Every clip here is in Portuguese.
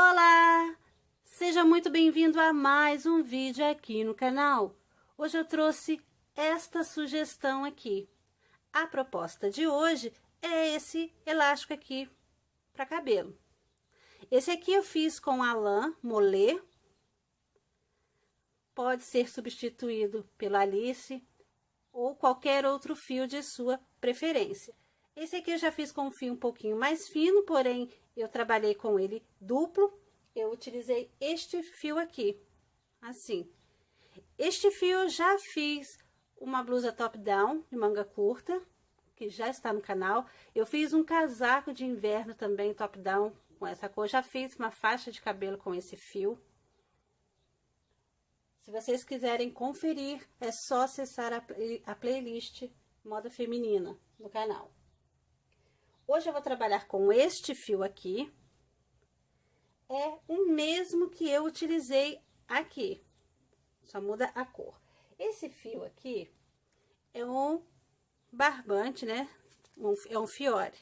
Olá! Seja muito bem-vindo a mais um vídeo aqui no canal. Hoje eu trouxe esta sugestão aqui. A proposta de hoje é esse elástico aqui para cabelo. Esse aqui eu fiz com a lã molê. Pode ser substituído pelo Alice ou qualquer outro fio de sua preferência. Esse aqui eu já fiz com um fio um pouquinho mais fino, porém eu trabalhei com ele duplo. Eu utilizei este fio aqui, assim. Este fio eu já fiz uma blusa top-down de manga curta, que já está no canal. Eu fiz um casaco de inverno também top-down com essa cor. Já fiz uma faixa de cabelo com esse fio. Se vocês quiserem conferir, é só acessar a playlist Moda Feminina no canal. Hoje eu vou trabalhar com este fio aqui. É o mesmo que eu utilizei aqui, só muda a cor. Esse fio aqui é um barbante, né? É um fiore.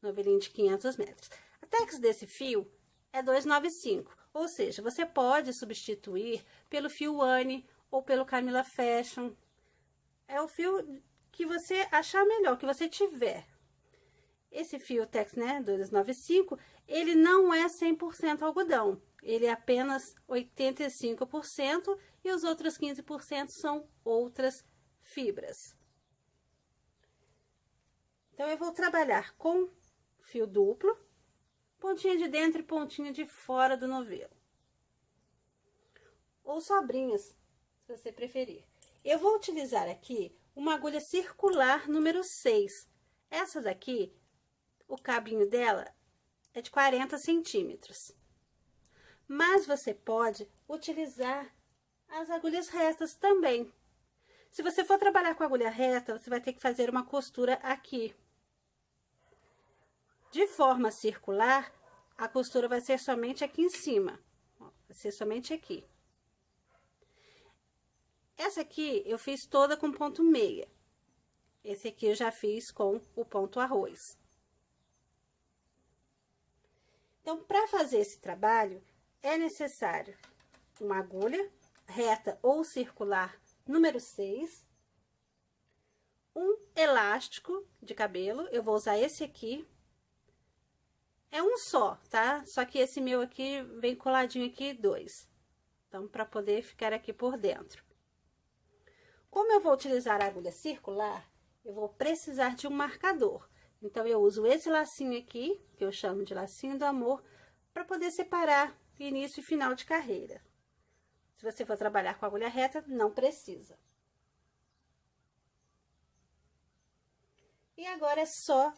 Novelinho de 500 metros. A tex desse fio é 295, ou seja, você pode substituir pelo fio Anne ou pelo Camila Fashion. É o fio que você achar melhor, que você tiver. Esse fio tex, né, 295, ele não é 100% algodão. Ele é apenas 85% e os outros 15% são outras fibras. Então, eu vou trabalhar com fio duplo, pontinha de dentro e pontinha de fora do novelo. Ou sobrinhas, se você preferir. Eu vou utilizar aqui uma agulha circular número 6. Essa daqui, o cabinho dela é de 40 centímetros. Mas você pode utilizar as agulhas retas também. Se você for trabalhar com agulha reta, você vai ter que fazer uma costura aqui. De forma circular, a costura vai ser somente aqui em cima. Vai ser somente aqui. Essa aqui eu fiz toda com ponto meia. Esse aqui eu já fiz com o ponto arroz. Então, para fazer esse trabalho, é necessário uma agulha reta ou circular número 6, um elástico de cabelo, eu vou usar esse aqui, é um só, tá? Só que esse meu aqui vem coladinho aqui 2, então, para poder ficar aqui por dentro. Como eu vou utilizar a agulha circular, eu vou precisar de um marcador. Então, eu uso esse lacinho aqui, que eu chamo de lacinho do amor, para poder separar início e final de carreira. Se você for trabalhar com agulha reta, não precisa. E agora é só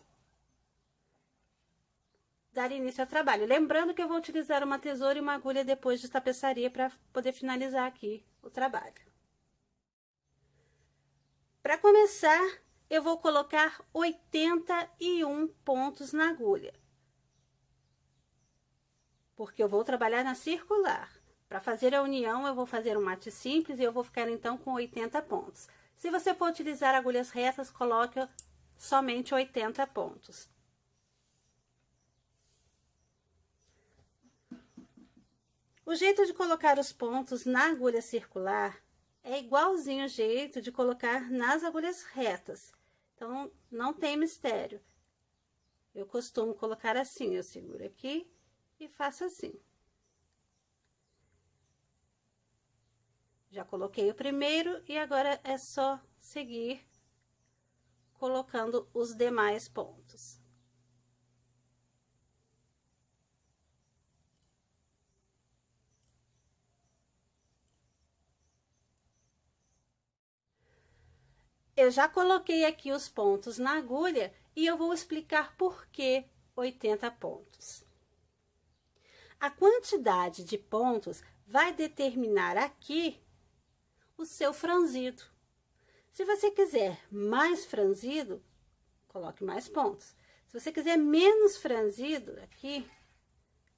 dar início ao trabalho. Lembrando que eu vou utilizar uma tesoura e uma agulha depois de tapeçaria para poder finalizar aqui o trabalho. Para começar, eu vou colocar 81 pontos na agulha. Porque eu vou trabalhar na circular. Para fazer a união, eu vou fazer um mate simples e eu vou ficar, então, com 80 pontos. Se você for utilizar agulhas retas, coloque somente 80 pontos. O jeito de colocar os pontos na agulha circular é igualzinho o jeito de colocar nas agulhas retas. Então, não tem mistério. Eu costumo colocar assim, eu seguro aqui e faço assim. Já coloquei o primeiro e agora é só seguir colocando os demais pontos. Eu já coloquei aqui os pontos na agulha e eu vou explicar por que 80 pontos. A quantidade de pontos vai determinar aqui o seu franzido. Se você quiser mais franzido, coloque mais pontos. Se você quiser menos franzido aqui,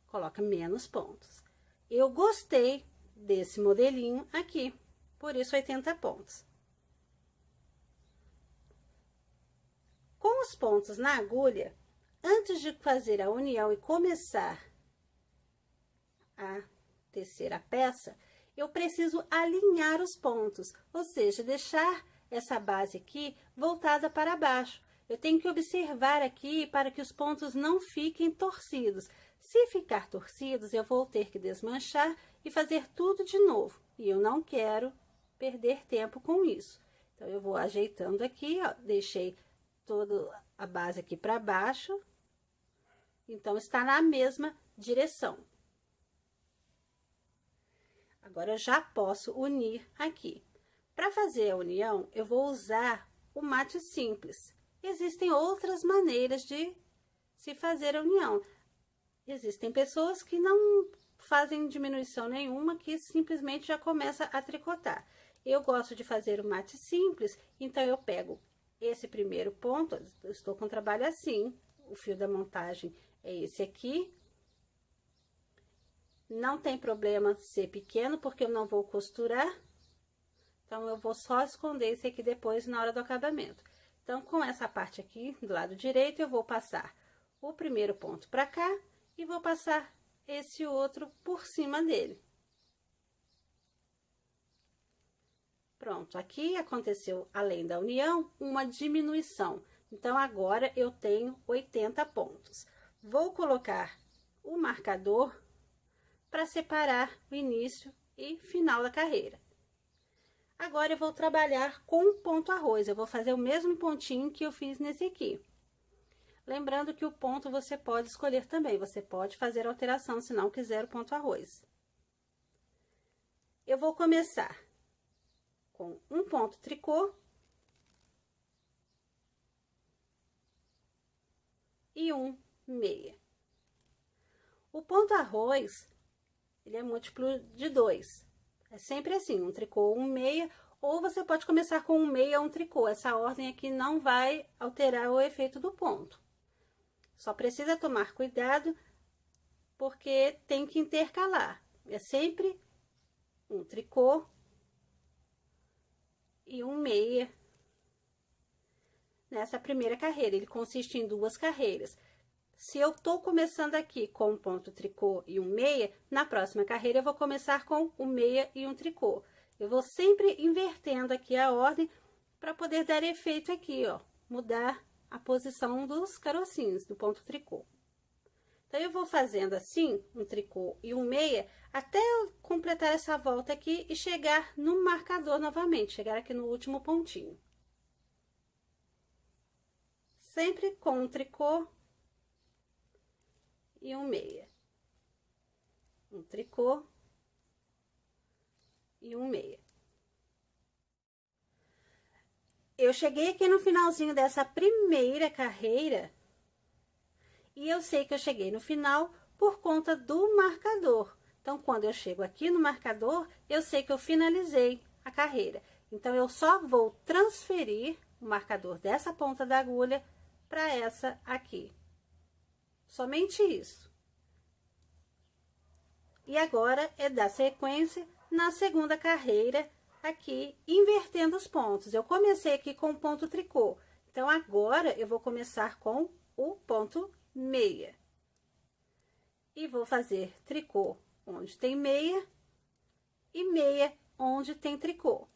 coloca menos pontos. Eu gostei desse modelinho aqui, por isso 80 pontos. Com os pontos na agulha, Antes de fazer a união e começar a tecer a peça, eu preciso alinhar os pontos, ou seja, deixar essa base aqui voltada para baixo. Eu tenho que observar aqui para que os pontos não fiquem torcidos. Se ficar torcidos, eu vou ter que desmanchar e fazer tudo de novo. E eu não quero perder tempo com isso. Então, eu vou ajeitando aqui, ó, deixei toda a base aqui para baixo. Então, está na mesma direção. Agora, eu já posso unir aqui. Para fazer a união, eu vou usar o mate simples. Existem outras maneiras de se fazer a união. Existem pessoas que não fazem diminuição nenhuma, que simplesmente já começa a tricotar. Eu gosto de fazer o mate simples, então eu pego esse primeiro ponto, eu estou com o trabalho assim, o fio da montagem é esse aqui. Não tem problema ser pequeno, porque eu não vou costurar. Então, eu vou só esconder esse aqui depois, na hora do acabamento. Então, com essa parte aqui, do lado direito, eu vou passar o primeiro ponto pra cá e vou passar esse outro por cima dele. Pronto, aqui aconteceu, além da união, uma diminuição. Então, agora eu tenho 80 pontos. Vou colocar o marcador para separar o início e final da carreira. Agora, eu vou trabalhar com o ponto arroz. Eu vou fazer o mesmo pontinho que eu fiz nesse aqui. Lembrando que o ponto você pode escolher também. Você pode fazer alteração, se não quiser o ponto arroz. Eu vou começar com um ponto tricô. E um meia. O ponto arroz, ele é múltiplo de 2. É sempre assim, um tricô, um meia, ou você pode começar com um meia, um tricô. Essa ordem aqui não vai alterar o efeito do ponto. Só precisa tomar cuidado, porque tem que intercalar. É sempre um tricô e um meia nessa primeira carreira. Ele consiste em 2 carreiras. Se eu tô começando aqui com um ponto tricô e um meia, na próxima carreira eu vou começar com um meia e um tricô. Eu vou sempre invertendo aqui a ordem para poder dar efeito aqui, ó, mudar a posição dos carocinhos do ponto tricô. Então, eu vou fazendo assim, um tricô e um meia, até eu completar essa volta aqui e chegar no marcador novamente, chegar aqui no último pontinho. Sempre com um tricô e um meia. Um tricô e um meia. Eu cheguei aqui no finalzinho dessa primeira carreira e eu sei que eu cheguei no final por conta do marcador. Então, quando eu chego aqui no marcador, eu sei que eu finalizei a carreira. Então, eu só vou transferir o marcador dessa ponta da agulha para essa aqui. Somente isso. E agora, é dar sequência na segunda carreira, aqui, invertendo os pontos. Eu comecei aqui com o ponto tricô. Então, agora, eu vou começar com o ponto meia. E vou fazer tricô onde tem meia e meia onde tem tricô.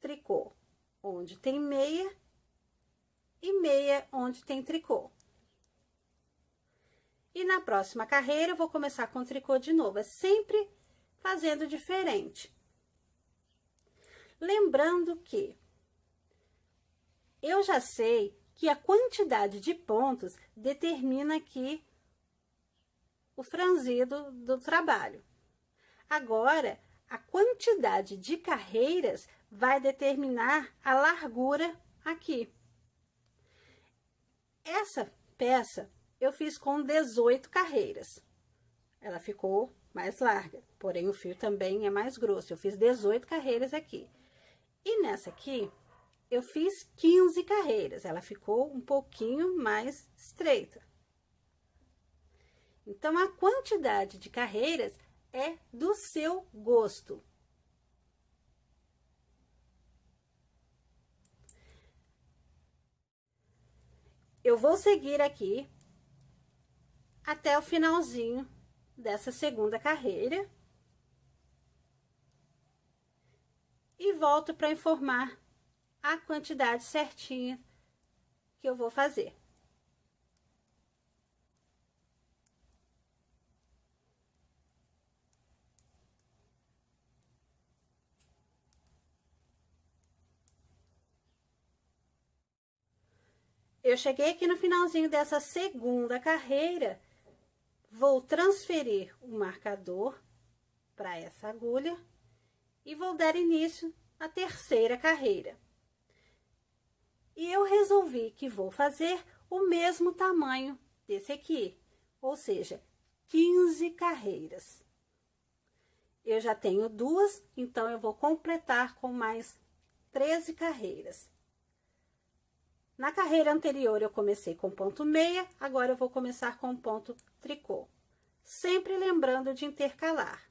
Tricô onde tem meia e meia onde tem tricô. E na próxima carreira, eu vou começar com tricô de novo, é sempre fazendo diferente. Lembrando que eu já sei que a quantidade de pontos determina aqui o franzido do trabalho. Agora, a quantidade de carreiras vai determinar a largura aqui. Essa peça eu fiz com 18 carreiras. Ela ficou mais larga, porém o fio também é mais grosso. Eu fiz 18 carreiras aqui. E nessa aqui, eu fiz 15 carreiras. Ela ficou um pouquinho mais estreita. Então, a quantidade de carreiras é do seu gosto. eu vou seguir aqui até o finalzinho dessa segunda carreira. E volto para informar a quantidade certinha que eu vou fazer. Eu cheguei aqui no finalzinho dessa segunda carreira, vou transferir o marcador para essa agulha e vou dar início à terceira carreira. E eu resolvi que vou fazer o mesmo tamanho desse aqui, ou seja, 15 carreiras. Eu já tenho duas, então eu vou completar com mais 13 carreiras. Na carreira anterior eu comecei com ponto meia, agora eu vou começar com ponto tricô. Sempre lembrando de intercalar.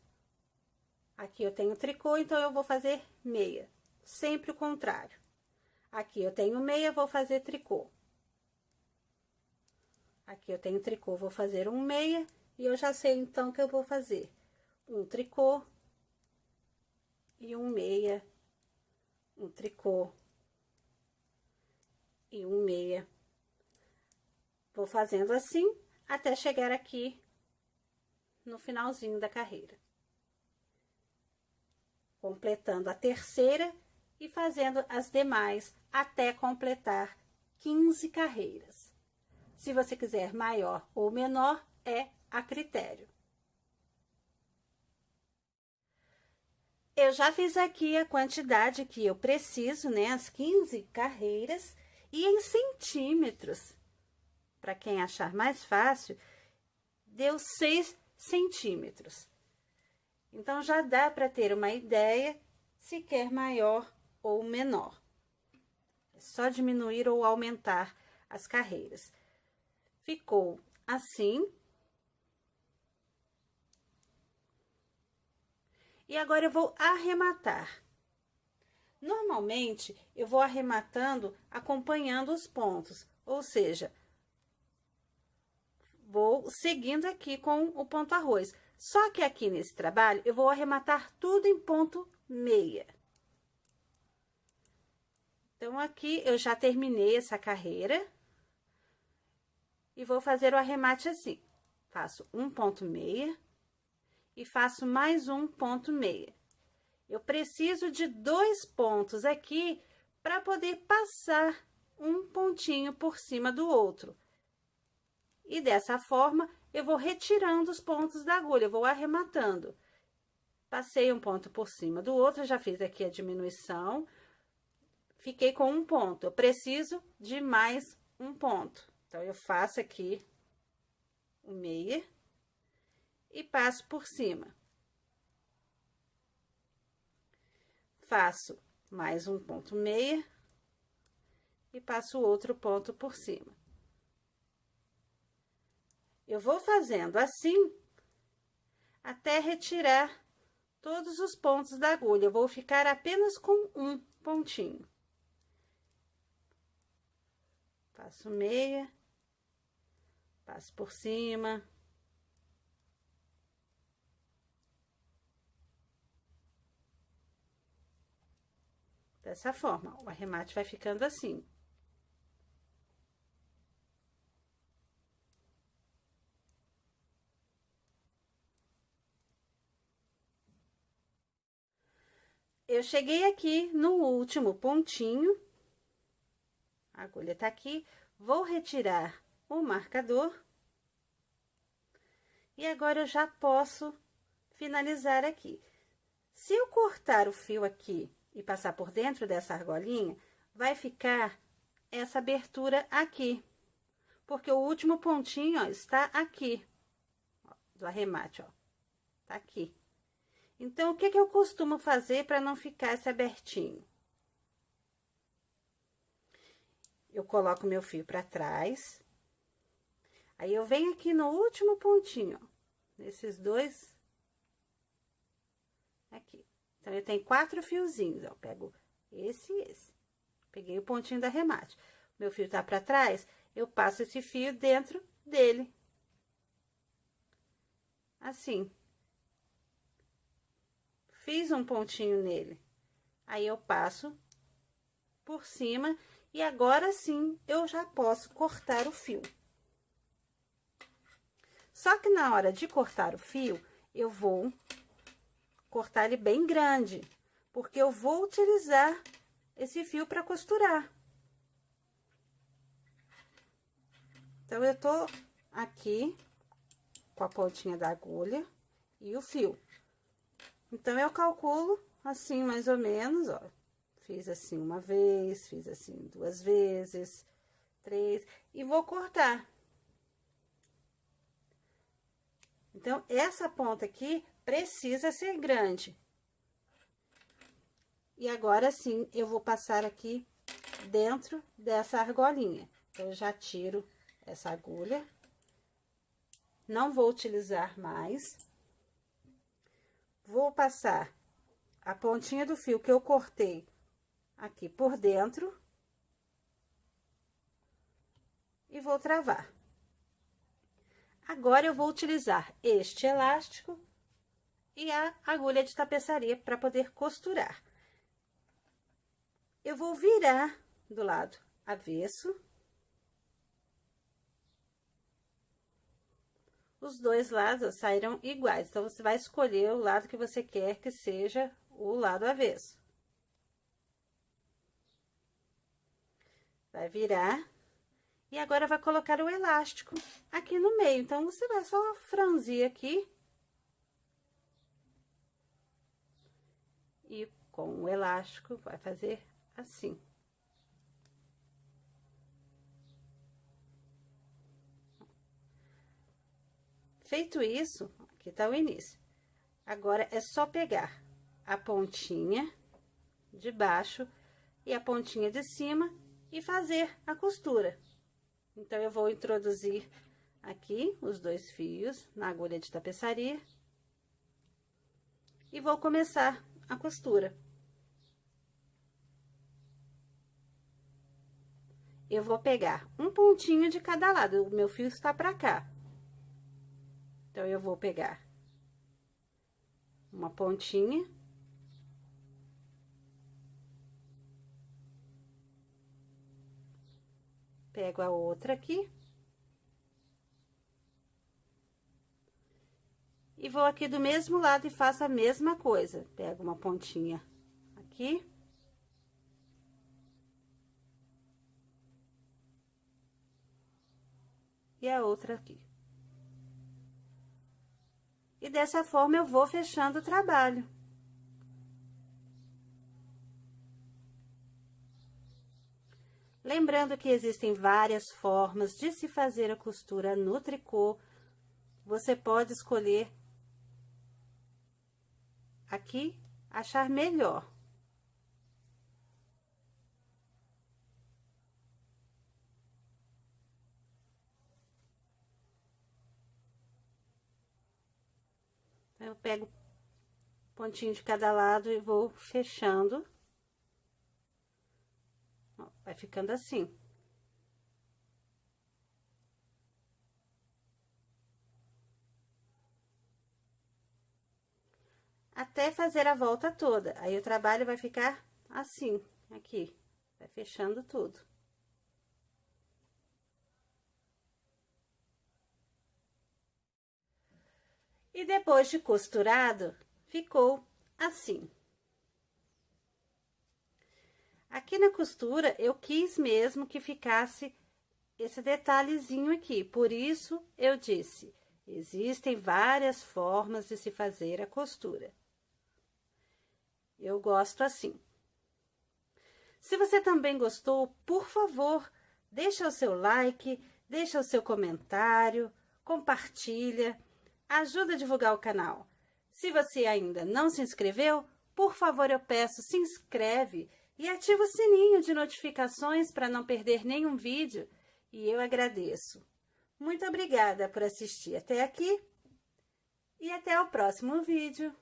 Aqui eu tenho tricô, então eu vou fazer meia, sempre o contrário. Aqui eu tenho meia, vou fazer tricô. Aqui eu tenho tricô, vou fazer um meia, e eu já sei então que eu vou fazer um tricô e um meia, um tricô e um meia. Vou fazendo assim até chegar aqui no finalzinho da carreira. Completando a terceira e fazendo as demais até completar 15 carreiras. Se você quiser maior ou menor, é a critério. Eu já fiz aqui a quantidade que eu preciso, né? As 15 carreiras, e em centímetros. Para quem achar mais fácil, deu 6 centímetros. Então, já dá para ter uma ideia se quer maior ou menor. É só diminuir ou aumentar as carreiras. Ficou assim. E agora eu vou arrematar. Normalmente, eu vou arrematando acompanhando os pontos, ou seja, vou seguindo aqui com o ponto arroz. Só que aqui nesse trabalho, eu vou arrematar tudo em ponto meia. Então, aqui eu já terminei essa carreira. E vou fazer o arremate assim. Faço um ponto meia e faço mais um ponto meia. Eu preciso de 2 pontos aqui para poder passar um pontinho por cima do outro. E dessa forma, eu vou retirando os pontos da agulha, eu vou arrematando. Passei um ponto por cima do outro, já fiz aqui a diminuição. Fiquei com um ponto, eu preciso de mais um ponto. Então, eu faço aqui o meia e passo por cima. Faço mais um ponto meia e passo outro ponto por cima. Eu vou fazendo assim até retirar todos os pontos da agulha. Eu vou ficar apenas com um pontinho. Passo meia, passo por cima. Dessa forma, o arremate vai ficando assim. Eu cheguei aqui no último pontinho, a agulha tá aqui, vou retirar o marcador. E agora eu já posso finalizar aqui. Se eu cortar o fio aqui e passar por dentro dessa argolinha, vai ficar essa abertura aqui. Porque o último pontinho, ó, está aqui, ó, do arremate, ó, tá aqui. Então, o que que eu costumo fazer para não ficar esse abertinho? Eu coloco meu fio para trás, aí eu venho aqui no último pontinho, ó, nesses dois aqui. Então, eu tenho 4 fiozinhos, ó, eu pego esse e esse. Peguei o pontinho do arremate. Meu fio tá para trás, eu passo esse fio dentro dele. Assim. Fiz um pontinho nele. Aí, eu passo por cima e agora sim eu já posso cortar o fio. Só que na hora de cortar o fio, eu vou cortar ele bem grande, porque eu vou utilizar esse fio para costurar. Então, eu tô aqui com a pontinha da agulha e o fio. Então, eu calculo assim, mais ou menos, ó. Fiz assim uma vez, fiz assim 2 vezes, 3, e vou cortar. Então, essa ponta aqui precisa ser grande. E agora sim, eu vou passar aqui dentro dessa argolinha. Então, eu já tiro essa agulha. Não vou utilizar mais. Vou passar a pontinha do fio que eu cortei aqui por dentro. E vou travar. Agora, eu vou utilizar este elástico e a agulha de tapeçaria para poder costurar. Eu vou virar do lado avesso. Os dois lados sairão iguais, então, você vai escolher o lado que você quer que seja o lado avesso. Vai virar. E agora, vai colocar o elástico aqui no meio. Então, você vai só franzir aqui. E com o elástico, vai fazer assim. Feito isso, aqui tá o início. Agora, é só pegar a pontinha de baixo e a pontinha de cima e fazer a costura. Então, eu vou introduzir aqui os 2 fios na agulha de tapeçaria e vou começar a costura. Eu vou pegar um pontinho de cada lado, o meu fio está pra cá. Então, eu vou pegar uma pontinha. Pego a outra aqui. E vou aqui do mesmo lado e faço a mesma coisa. Pego uma pontinha aqui. E a outra aqui. E dessa forma, eu vou fechando o trabalho. Lembrando que existem várias formas de se fazer a costura no tricô. Você pode escolher aqui, achar melhor. Eu pego pontinho de cada lado e vou fechando. Ó, vai ficando assim. Até fazer a volta toda. Aí, o trabalho vai ficar assim, aqui. Vai fechando tudo. E depois de costurado, ficou assim. Aqui na costura, eu quis mesmo que ficasse esse detalhezinho aqui. Por isso, eu disse, existem várias formas de se fazer a costura. Eu gosto assim. Se você também gostou, por favor, deixa o seu like, deixa o seu comentário, compartilha, ajuda a divulgar o canal. Se você ainda não se inscreveu, por favor, eu peço, se inscreve e ativa o sininho de notificações para não perder nenhum vídeo, e eu agradeço. Muito obrigada por assistir até aqui e até o próximo vídeo.